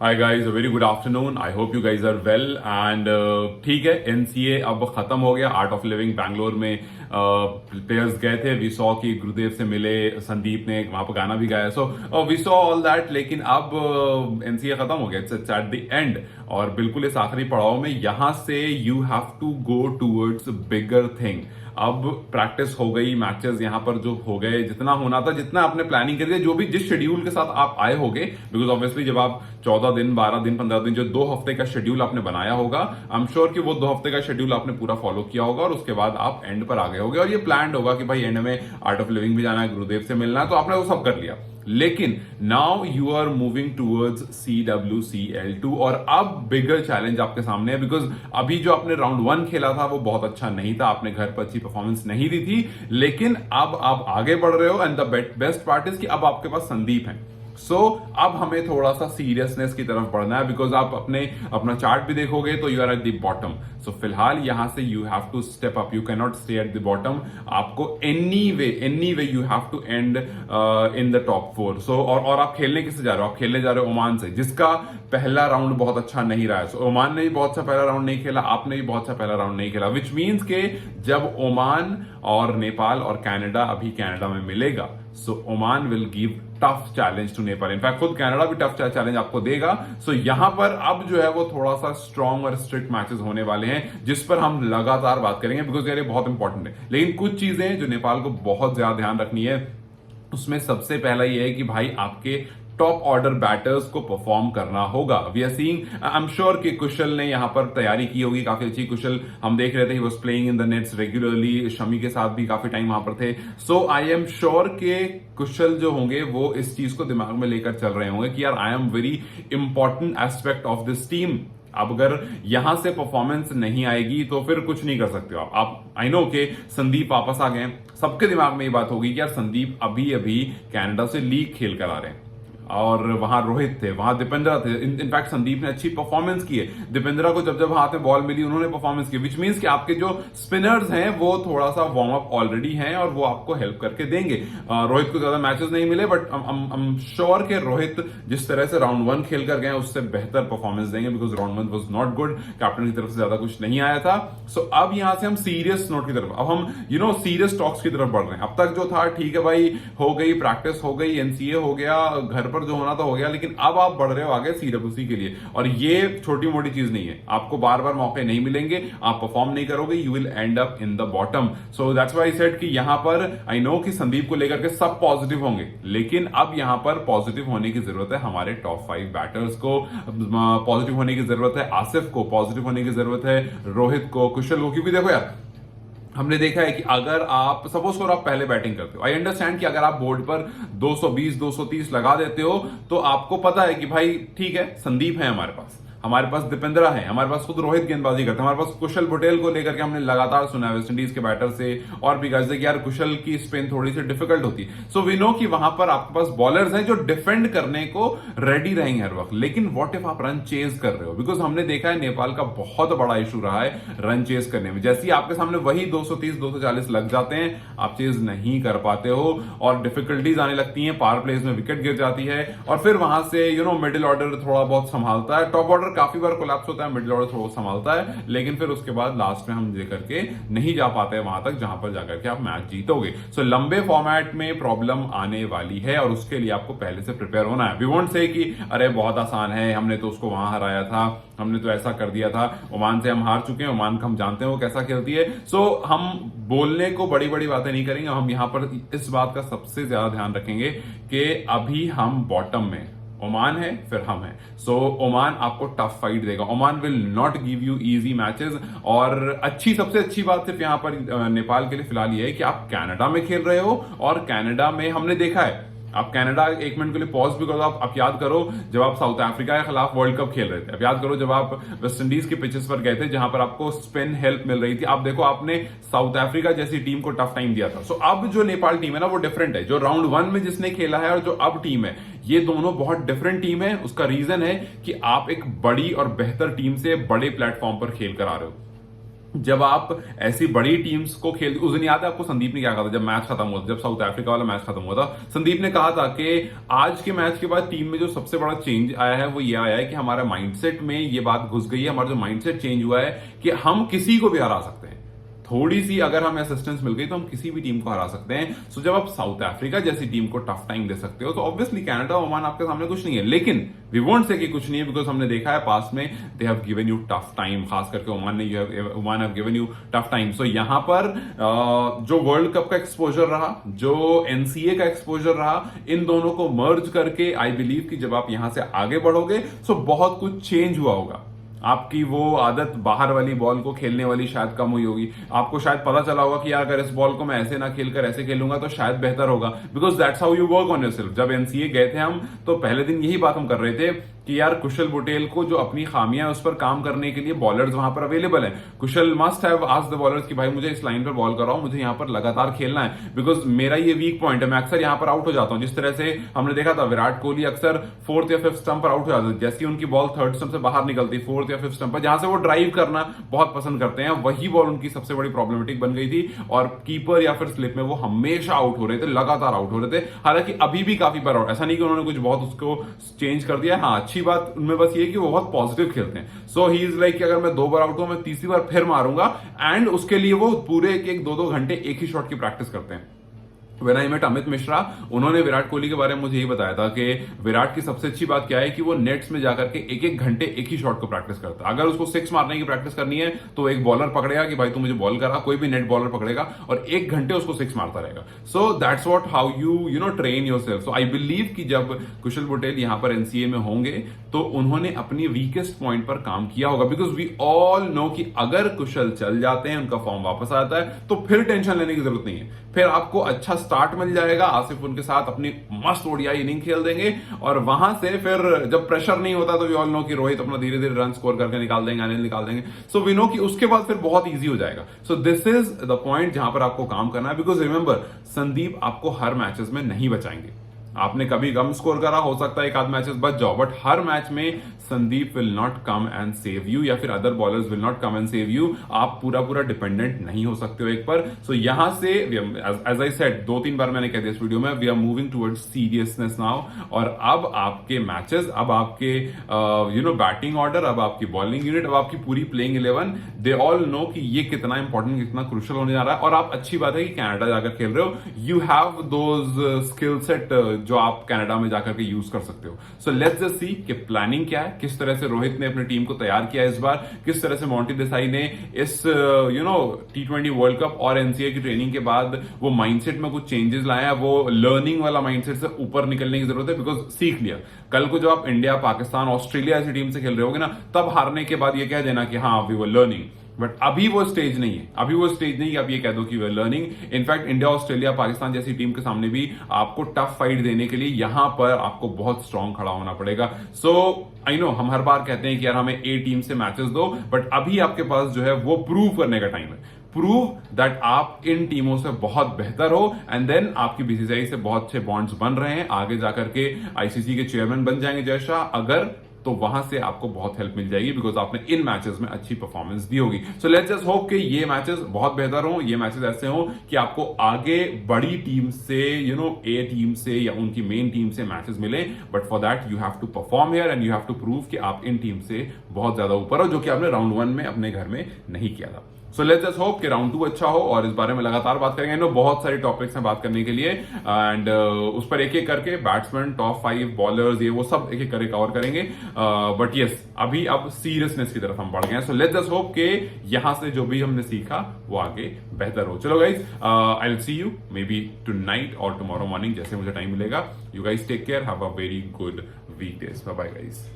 Hi guys, very good afternoon. I hope you guys are well and ठीक है, NCA अब खत्म हो गया। आर्ट ऑफ लिविंग बैंगलोर में प्लेयर्स गए थे। वी सॉ कि गुरुदेव से मिले, संदीप ने वहां पर गाना भी गाया। So we saw all that. लेकिन अब एनसीए खत्म हो गया, इट्स एट द एंड। और बिल्कुल इस आखिरी पड़ाव में यहां से you have to go towards bigger thing. अब प्रैक्टिस हो गई, मैचेस यहां पर जो हो गए, जितना होना था, जितना आपने प्लानिंग करी थी, जो भी जिस शेड्यूल के साथ आप आए होगे, बिकॉज ऑब्वियसली जब आप 14 दिन, 12 दिन, 15 दिन, जो 2 हफ्ते का शेड्यूल आपने बनाया होगा, आई एम श्योर कि वो 2 हफ्ते का शेड्यूल आपने पूरा फॉलो किया होगा और उसके बाद आप एंड पर आ गए होगे और ये प्लान होगा कि भाई एंड में आर्ट ऑफ लिविंग भी जाना है, गुरुदेव से मिलना है, तो आपने वो सब कर लिया। लेकिन now you are moving towards CWCL2 और अब बिगर चैलेंज आपके सामने है। बिकॉज अभी जो आपने राउंड 1 खेला था वो बहुत अच्छा नहीं था, आपने घर पर अच्छी परफॉर्मेंस नहीं दी थी। लेकिन अब आप आगे बढ़ रहे हो and the best part is कि अब आपके पास संदीप है। सो अब हमें थोड़ा सा सीरियसनेस की तरफ बढ़ना है। बिकॉज आप अपना चार्ट भी देखोगे तो you are at the bottom. So फिलहाल यहां से you have to step up, you can not stay at the bottom. आपको anyway you have to end in the top 4। So और आप खेलने किससे जा रहे हो? आप खेलने जा रहे हो ओमान से, जिसका पहला राउंड बहुत अच्छा नहीं रहा है। सो ओमान ने भी बहुत अच्छा पहला राउंड नहीं खेला, आपने भी बहुत अच्छा पहला राउंड नहीं खेला, विच मीन्स के जब ओमान और नेपाल और कनाडा अभी कनाडा में मिलेगा, so Oman will give tough challenge to Nepal. In fact खुद कनाडा भी टफ चैलेंज आपको देगा। सो यहां पर अब जो है वो थोड़ा सा स्ट्रॉन्ग और स्ट्रिक्ट मैचेस होने वाले हैं, जिस पर हम लगातार बात करेंगे, बिकॉज यार ये बहुत इंपॉर्टेंट है। लेकिन कुछ चीजें जो नेपाल को बहुत ज्यादा ध्यान रखनी है, उसमें सबसे पहला ये है कि भाई आपके टॉप ऑर्डर बैटर्स को परफॉर्म करना होगा। We are seeing, I am sure कि कुशल ने यहां पर तैयारी की होगी काफी अच्छी। कुशल हम देख रहे थे, he was playing in the nets regularly, Shami के साथ भी काफी टाइम वहां पर थे। सो आई एम श्योर के कुशल जो होंगे वो इस चीज को दिमाग में लेकर चल रहे होंगे कि यार I am very important aspect of this team. अब अगर यहां से परफॉर्मेंस नहीं आएगी तो फिर कुछ नहीं कर सकते हो आप। आई नो के संदीप वापस आ गए, सबके दिमाग में ये बात होगी कि यार संदीप अभी अभी कनाडा से लीग खेल कर आ रहे हैं और वहां रोहित थे, वहां दीपेंद्रा थे। इनफैक्ट संदीप ने अच्छी परफॉर्मेंस की है। दीपेंद्रा को जब हाथ में बॉल मिली उन्होंने परफॉर्मेंस की, विच मीन्स कि आपके जो स्पिनर्स हैं वो थोड़ा सा वार्म अप ऑलरेडी हैं और वो आपको हेल्प करके देंगे। रोहित को ज्यादा मैचेस नहीं मिले, बट आई एम श्योर के रोहित जिस तरह से राउंड 1 खेल कर गए उससे बेहतर परफॉर्मेंस देंगे, because round 1 was not good, captain की तरफ से ज्यादा कुछ नहीं आया था। सो अब यहां से हम सीरियस नोट की तरफ, अब हम सीरियस टॉक्स की तरफ बढ़ रहे हैं। अब तक जो था ठीक है भाई, हो गई प्रैक्टिस, हो गई एनसीए, हो गया घर पर जो होना तो हो गया, लेकिन अब आप बढ़ रहे हो आगे CWC के लिए। और ये छोटी मोटी चीज नहीं है, आपको बार बार मौके नहीं मिलेंगे, आप परफॉर्म नहीं करोगे, you will and up in the bottom. So that's why I said कि यहां पर आई नो कि संदीप को लेकर के सब पॉजिटिव होंगे, लेकिन अब यहां पर पॉजिटिव होने की जरूरत है हमारे टॉप 5 बैटर्स को, पॉजिटिव होने की जरूरत है आसिफ को, पॉजिटिव होने की जरूरत है रोहित को, कुशल को। क्योंकि देखो यार, हमने देखा है कि अगर आप सपोज करो आप पहले बैटिंग करते हो, आई अंडरस्टैंड कि अगर आप बोर्ड पर 220 230 लगा देते हो तो आपको पता है कि भाई ठीक है, संदीप है हमारे पास दीपेंद्रा है, हमारे पास खुद रोहित गेंदबाजी करते हैं, हमारे पास कुशल पटेल को लेकर के हमने लगातार सुना है वेस्ट इंडीज के बैटर से और भी गाइस कि यार कुशल की स्पिन थोड़ी सी डिफिकल्ट होती है। सो वी नो कि वहां पर आपके पास बॉलर्स हैं जो डिफेंड करने को रेडी रहेंगे हर वक्त। लेकिन व्हाट इफ आप रन चेज कर रहे हो? बिकॉज हमने देखा है नेपाल का बहुत बड़ा इशू रहा है रन चेज करने में। जैसे ही आपके सामने वही 230 240 लग जाते हैं, आप चेज नहीं कर पाते हो और डिफिकल्टीज आने लगती हैं, पावर प्लेज में विकेट गिर जाती है और फिर वहां से मिडिल ऑर्डर थोड़ा बहुत संभालता है, टॉप ऑर्डर काफी बार कोलैप्स होता है, मिडिल ऑर्डर थोड़ा संभालता है, लेकिन फिर उसके बाद लास्ट में हम लेकर के नहीं जा पाते हैं वहां तक जहां पर जाकर के आप मैच जीतोगे। सो लंबे फॉर्मेट में प्रॉब्लम आने वाली है और उसके लिए आपको पहले से प्रिपेयर होना है। वी वोंट से कि अरे बहुत आसान है, हमने तो उसको वहां हराया था, हमने तो ऐसा कर दिया था, ओमान से हम हार चुके हैं, ओमान को हम जानते हैं वो कैसा खेलती है। सो हम बोलने को बड़ी बड़ी बातें नहीं करेंगे, हम यहां पर इस बात का सबसे ज्यादा ध्यान रखेंगे कि अभी हम बॉटम में, ओमान है फिर हम हैं। सो ओमान आपको टफ फाइट देगा, Oman will not give you easy matches. और सबसे अच्छी बात सिर्फ यहां पर नेपाल के लिए फिलहाल ये है कि आप कनाडा में खेल रहे हो और कनाडा में हमने देखा है, आप कनाडा एक मिनट के लिए पॉज भी करो, आप याद करो जब आप साउथ अफ्रीका के खिलाफ वर्ल्ड कप खेल रहे थे, आप याद करो जब आप वेस्ट इंडीज के पिचेस पर गए थे जहां पर आपको स्पिन हेल्प मिल रही थी, आप देखो आपने साउथ अफ्रीका जैसी टीम को टफ टाइम दिया था। सो अब जो नेपाल टीम है ना वो डिफरेंट है, जो राउंड 1 में जिसने खेला है और जो अब टीम है, ये दोनों बहुत डिफरेंट टीम है। उसका रीजन है कि आप एक बड़ी और बेहतर टीम से बड़े प्लेटफॉर्म पर खेल कर आ रहे हो। जब आप ऐसी बड़ी टीम्स को खेल, उस दिन याद है आपको संदीप ने क्या कहा था जब मैच खत्म हुआ था, जब साउथ अफ्रीका वाला मैच खत्म हुआ था, संदीप ने कहा था कि आज के मैच के बाद टीम में जो सबसे बड़ा चेंज आया है वो ये आया है कि हमारा माइंडसेट में ये बात घुस गई है, हमारा जो माइंडसेट चेंज हुआ है कि हम किसी को भी हरा सकते हैं, थोड़ी सी अगर हमें असिस्टेंस मिल गई तो हम किसी भी टीम को हरा सकते हैं। सो जब आप साउथ अफ्रीका जैसी टीम को टफ टाइम दे सकते हो तो ऑब्वियसली कनाडा ओमान आपके सामने कुछ नहीं है, लेकिन वी वोंट से कि कुछ नहीं है, बिकॉज हमने देखा है पास में they have given you tough time, खास करके Oman have given you tough time. So यहां पर जो वर्ल्ड कप का एक्सपोजर रहा, जो एनसीए का एक्सपोजर रहा, इन दोनों को मर्ज करके आई बिलीव कि जब आप यहां से आगे बढ़ोगे सो बहुत कुछ चेंज हुआ होगा। आपकी वो आदत बाहर वाली बॉल को खेलने वाली शायद कम हुई होगी, आपको शायद पता चला होगा कि यार अगर इस बॉल को मैं ऐसे ना खेलकर ऐसे खेलूंगा तो शायद बेहतर होगा, because that's how you work on yourself. जब एनसीए गए थे हम तो पहले दिन यही बात हम कर रहे थे कि यार कुशल बुटेल को जो अपनी खामियां उस पर काम करने के लिए बॉलर्स वहां पर अवेलेबल हैं। Kushal must have asked the bowlers कि भाई मुझे इस लाइन पर बॉल कराओ, मुझे यहां पर लगातार खेलना है, बिकॉज मेरा ये वीक पॉइंट है, मैं अक्सर यहां पर आउट हो जाता हूं। जिस तरह से हमने देखा था विराट कोहली अक्सर 4th या 5th स्टंप पर आउट हो जाते थे, जैसी उनकी बॉल 3rd स्टंप से बाहर निकलती 4th या 5th स्टंप पर, जहां से वो ड्राइव करना बहुत पसंद करते हैं, वही बॉल उनकी सबसे बड़ी प्रॉब्लमेटिक बन गई थी और कीपर या फिर स्लिप में वो हमेशा आउट हो रहे थे, लगातार आउट हो रहे थे। हालांकि अभी भी काफी बार आउट, ऐसा नहीं कि उन्होंने कुछ बहुत उसको चेंज कर दिया। हाँ, अच्छी बात उनमें बस ये कि वो बहुत पॉजिटिव खेलते हैं। सो ही इज लाइक कि अगर मैं 2 बार आउट हूं मैं तीसरी बार फिर मारूंगा, एंड उसके लिए वो पूरे 1-2 घंटे एक ही शॉट की प्रैक्टिस करते हैं। When I met Amit Mishra, उन्होंने विराट कोहली के बारे में मुझे ये बताया था कि विराट की सबसे अच्छी बात क्या है कि वो नेट्स में जाकर के 1-1 घंटे एक ही शॉट को प्रैक्टिस करता है। अगर उसको 6 मारने की प्रैक्टिस करनी है तो एक बॉलर पकड़ेगा कि भाई तू मुझे बॉल करा, कोई भी नेट बॉलर पकड़ेगा और 1 घंटे उसको 6 मारता रहेगा। So that's what how you know train yourself. So I believe कि जब कुशल बुटेल यहां पर एनसीए में होंगे तो उन्होंने अपनी वीकेस्ट पॉइंट पर काम किया होगा, बिकॉज वी ऑल नो कि अगर कुशल चल जाते हैं, उनका फॉर्म वापस आता है तो फिर टेंशन लेने की जरूरत नहीं है, फिर आपको अच्छा स्टार्ट मिल जाएगा, आसिफ उनके साथ अपनी मस्त ओडीआई इनिंग खेल देंगे और वहां से फिर जब प्रेशर नहीं होता तो वी ऑल नो कि रोहित अपना धीरे धीरे रन स्कोर करके निकाल देंगे, अनिल निकाल देंगे। सो वी नो कि उसके बाद फिर बहुत इजी हो जाएगा। So this is the point जहां पर आपको काम करना है, बिकॉज रिमेंबर संदीप आपको हर मैचेस में नहीं बचाएंगे। आपने कभी कम स्कोर करा, हो सकता है 1 आध मैचेस बच जाओ, बट हर मैच में Sandeep will not come and save you, या फिर other bowlers will not come and save you. आप पूरा डिपेंडेंट नहीं हो सकते हो एक पर। सो यहां से एज आई सेड 2-3 बार मैंने कह दिया इस वीडियो में, we are moving towards seriousness now. और अब आपके मैचेस, अब आपके बैटिंग ऑर्डर, अब आपकी बॉलिंग यूनिट, अब आपकी पूरी प्लेइंग 11, दे ऑल नो कि ये कितना इंपॉर्टेंट, कितना क्रूशियल होने जा रहा है। और आप, अच्छी बात है कि कनाडा जाकर खेल रहे हो, you have those skill set जो आप कनाडा में जाकर के यूज कर सकते हो। सो लेट्स जस्ट सी कि प्लानिंग क्या है, किस तरह से रोहित ने अपनी टीम को तैयार किया इस बार, किस तरह से मोंटी देसाई ने इस T20 वर्ल्ड कप और एनसीए की ट्रेनिंग के बाद वो माइंडसेट में कुछ चेंजेस लाए हैं। वो लर्निंग वाला माइंडसेट से ऊपर निकलने की जरूरत है, बिकॉज सीख लिया। कल को जब आप इंडिया, पाकिस्तान, ऑस्ट्रेलिया ऐसी टीम से खेल रहे होगे ना, तब हारने के बाद ये कह देना कि हाँ वी वर लर्निंग, बट अभी वो स्टेज नहीं है। अभी वो स्टेज नहीं कि आप ये कह दो कि we are learning. In fact India, Australia, Pakistan जैसी टीम के सामने भी आपको टफ फाइट देने के लिए यहां पर आपको बहुत स्ट्रांग खड़ा होना पड़ेगा। सो आई नो हम हर बार कहते हैं कि यार हमें ए टीम से मैचेस दो, बट अभी आपके पास जो है वो प्रूव करने का टाइम है। प्रूव दैट आप इन टीमों से बहुत बेहतर हो, एंड देन आपकी बीसीसीआई से बहुत अच्छे बॉन्ड्स बन रहे हैं। आगे जाकर के आईसीसी के चेयरमैन बन जाएंगे जय शाह, अगर तो वहां से आपको बहुत हेल्प मिल जाएगी, बिकॉज आपने इन मैचेस में अच्छी परफॉर्मेंस दी होगी। सो लेट्स जस्ट होप कि ये मैचेस बहुत बेहतर हो, ये मैचेस ऐसे हो कि आपको आगे बड़ी टीम से, ए टीम से या उनकी मेन टीम से मैचेस मिले, but for that you have to perform here and you have to prove कि आप इन टीम से बहुत ज्यादा ऊपर हो, जो कि आपने राउंड 1 में अपने घर में नहीं किया था। सो लेट्स जस्ट होप कि राउंड 2 अच्छा हो, और इस बारे में लगातार बात करेंगे। नो बहुत सारे टॉपिक्स हैं बात करने के लिए, एंड उस पर एक एक करके बैट्समैन, टॉप 5 बॉलर्स, ये वो सब एक एक करके कवर करेंगे। बट यस, अभी अब सीरियसनेस की तरफ हम बढ़ गए हैं। सो लेट्स जस्ट होप कि यहां से जो भी हमने सीखा वो आगे बेहतर हो। चलो guys, I will see you maybe tonight और टुमारो मॉर्निंग, जैसे मुझे टाइम मिलेगा। You guys take care, have a very good week days. Bye bye guys.